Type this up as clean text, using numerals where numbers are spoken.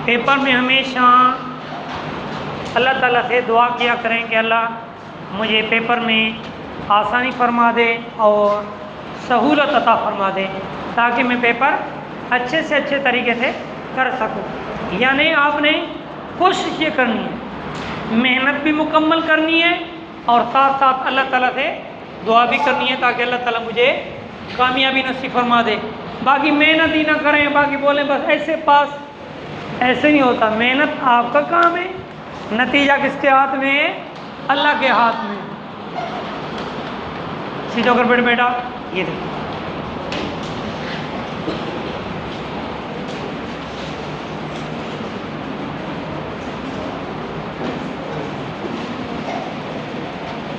Paper में हमेशा अल्लाह ताला से दुआ किया करें कि अल्लाह मुझे पेपर में आसानी फरमा दे और सहूलत अता फरमा दे, ताकि मैं पेपर अच्छे से अच्छे तरीके से कर सकूं। यानी आपने कोशिश ये करनी है, मेहनत भी मुकम्मल करनी है और साथ साथ अल्लाह ताला से दुआ भी करनी है, ताकि अल्लाह ताला मुझे कामयाबी नसीब फरमा दे। बाकी मेहनत ही ना करें, बाकी बोलें बस ऐसे पास, ऐसे नहीं होता। मेहनत आपका काम है, नतीजा किसके हाथ में है? अल्लाह के हाथ में। सीधो कर बेटा, ये देखो।